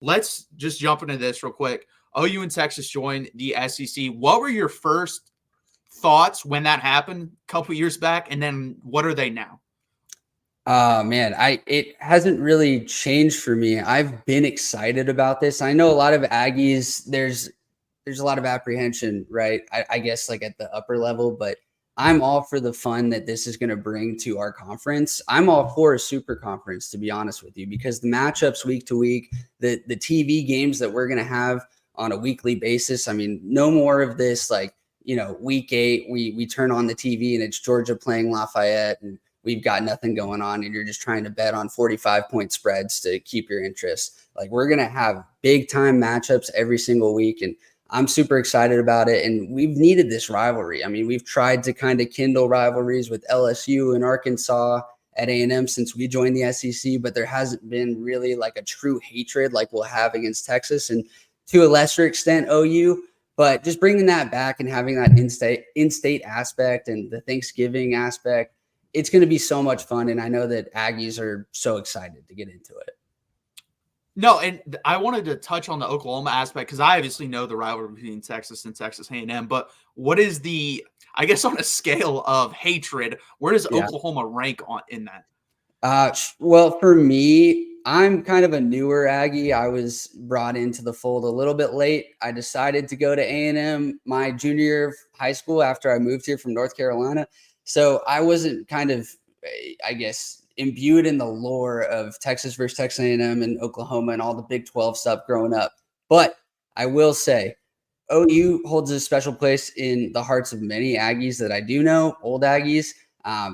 let's just jump into this real quick. OU and Texas joined the SEC. What were your first thoughts when that happened a couple years back, and then what are they now? Man, it hasn't really changed for me. I've been excited about this. I know a lot of Aggies, there's a lot of apprehension, right? I guess like at the upper level, but I'm all for the fun that this is going to bring to our conference. I'm all for a super conference, to be honest with you, because the matchups week to week, the TV games that we're going to have on a weekly basis. I mean, no more of this like, week 8, we turn on the TV and it's Georgia playing Lafayette and we've got nothing going on and you're just trying to bet on 45-point spreads to keep your interest. Like, we're going to have big time matchups every single week. And I'm super excited about it. And we've needed this rivalry. I mean, we've tried to kind of kindle rivalries with LSU and Arkansas at A&M since we joined the SEC, but there hasn't been really like a true hatred like we'll have against Texas and to a lesser extent OU. But just bringing that back and having that in-state aspect and the Thanksgiving aspect, it's going to be so much fun. And I know that Aggies are so excited to get into it. No, and I wanted to touch on the Oklahoma aspect because I obviously know the rivalry between Texas and Texas A&M, but what is the, I guess on a scale of hatred, where does Oklahoma rank in that? Well, for me, I'm kind of a newer Aggie. I was brought into the fold a little bit late. I decided to go to A&M my junior year of high school after I moved here from North Carolina. So I wasn't kind of, I guess, imbued in the lore of Texas versus Texas A&M and Oklahoma and all the Big 12 stuff growing up. But I will say, OU holds a special place in the hearts of many Aggies that I do know, old Aggies.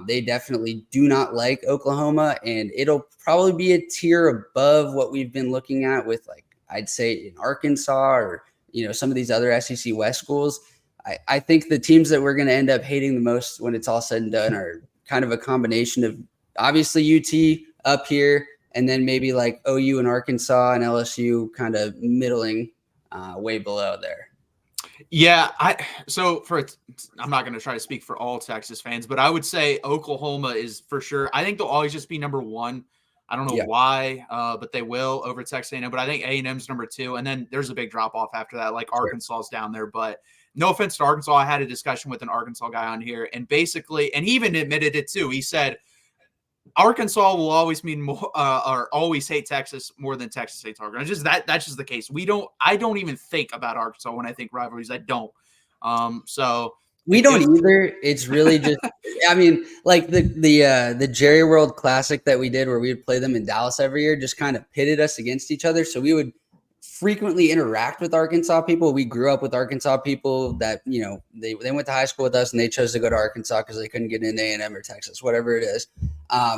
They definitely do not like Oklahoma, and it'll probably be a tier above what we've been looking at with, like, I'd say in Arkansas or, some of these other SEC West schools. I think the teams that we're going to end up hating the most when it's all said and done are kind of a combination of obviously UT up here, and then maybe like OU and Arkansas and LSU kind of middling way below there. Yeah, I'm not going to try to speak for all Texas fans, but I would say Oklahoma is for sure. I think they'll always just be number one. I don't know why, but they will over Texas A&M. But I think A&M's number 2, and then there's a big drop off after that. Like Arkansas's down there, but no offense to Arkansas. I had a discussion with an Arkansas guy on here, and basically, and he even admitted it too. He said Arkansas will always mean more, or always hate Texas more than Texas hates Arkansas. That's just the case. I don't even think about Arkansas when I think rivalries. I don't. So we don't either. It's really just, I mean, like the Jerry World Classic that we did where we would play them in Dallas every year just kind of pitted us against each other. So we would frequently interact with Arkansas people. We grew up with Arkansas people that, they went to high school with us and they chose to go to Arkansas because they couldn't get into A&M or Texas, whatever it is.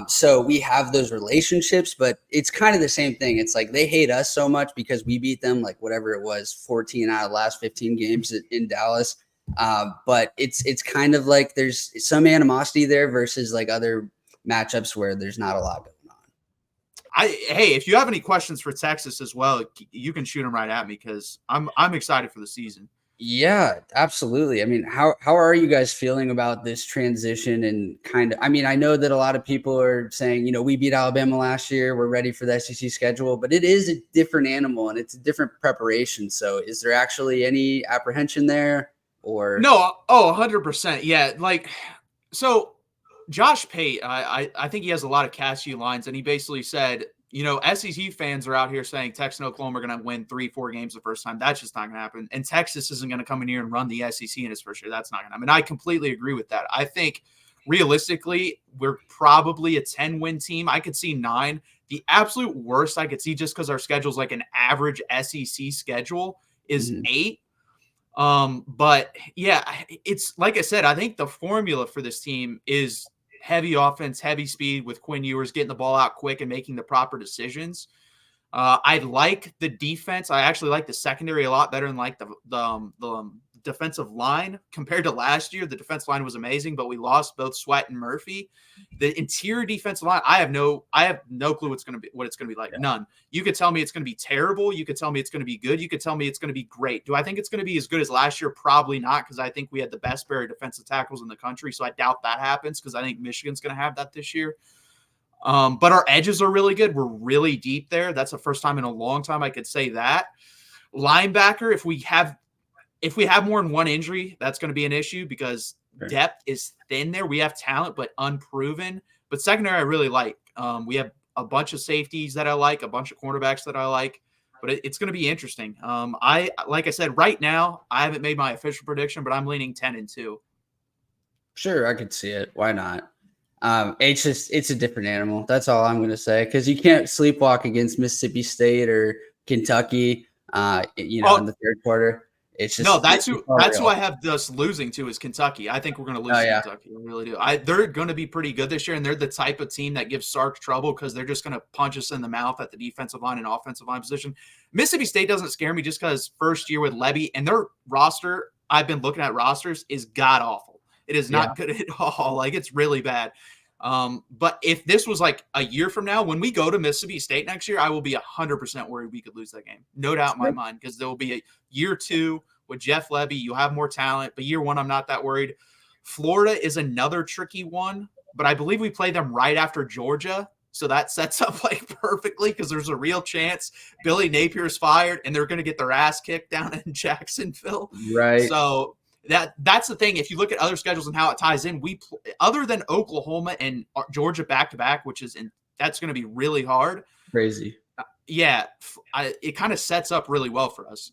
So we have those relationships, but it's kind of the same thing. It's like they hate us so much because we beat them like whatever it was, 14 out of the last 15 games in Dallas. But it's kind of like there's some animosity there versus like other matchups where there's not a lot going on. Hey, if you have any questions for Texas as well, you can shoot them right at me because I'm excited for the season. Yeah, absolutely. I mean, how are you guys feeling about this transition? And kind of, I mean, I know that a lot of people are saying, we beat Alabama last year. We're ready for the SEC schedule, but it is a different animal and it's a different preparation. So is there actually any apprehension there or? No. Oh, 100%. Yeah. Like, so Josh Pate, I think he has a lot of catchy lines, and he basically said, SEC fans are out here saying Texas and Oklahoma are going to win 3-4 games the first time. That's just not going to happen. And Texas isn't going to come in here and run the SEC in its first year. That's not going to happen. I completely agree with that. I think realistically, we're probably a 10-win team. I could see 9. The absolute worst I could see, just because our schedule is like an average SEC schedule, is 8. But yeah, it's like I said, I think the formula for this team is heavy offense, heavy speed with Quinn Ewers getting the ball out quick and making the proper decisions. I like the defense. I actually like the secondary a lot better than like the defensive line compared to last year. The defensive line was amazing, but we lost both Sweat and Murphy. The interior defensive line, I have no clue what it's going to be like. Yeah. None. You could tell me it's going to be terrible. You could tell me it's going to be good. You could tell me it's going to be great. Do I think it's going to be as good as last year? Probably not, because I think we had the best pair of defensive tackles in the country. So I doubt that happens, because I think Michigan's going to have that this year. But our edges are really good. We're really deep there. That's the first time in a long time I could say that. Linebacker, if we have more than one injury, that's going to be an issue because Sure. depth is thin there. We have talent, but unproven. But secondary, I really like. We have a bunch of safeties that I like, a bunch of cornerbacks that I like. But it's going to be interesting. Like I said, right now I haven't made my official prediction, but I'm leaning 10-2. Sure, I could see it. Why not? It's a different animal. That's all I'm going to say, because you can't sleepwalk against Mississippi State or Kentucky. In the third quarter, it's No, just it's all that's who real. I have us losing to is Kentucky. I think we're going to lose Oh to yeah, Kentucky. I really do. They're going to be pretty good this year, and they're the type of team that gives Sark trouble because they're just going to punch us in the mouth at the defensive line and offensive line position. Mississippi State doesn't scare me just because first year with Levy and their roster. I've been looking at rosters is god awful. It is yeah. not good at all. Like it's really bad. But if this was like a year from now, when we go to Mississippi State next year, I will be 100% worried we could lose that game. No doubt in my mind, because there will be a year two with Jeff Levy. You have more talent, but year one, I'm not that worried. Florida is another tricky one, but I believe we play them right after Georgia. So that sets up like perfectly because there's a real chance Billy Napier's fired and they're going to get their ass kicked down in Jacksonville. Right. So that's the thing. If you look at other schedules and how it ties in, other than Oklahoma and Georgia back to back, that's going to be really hard. Crazy. Yeah, it kind of sets up really well for us.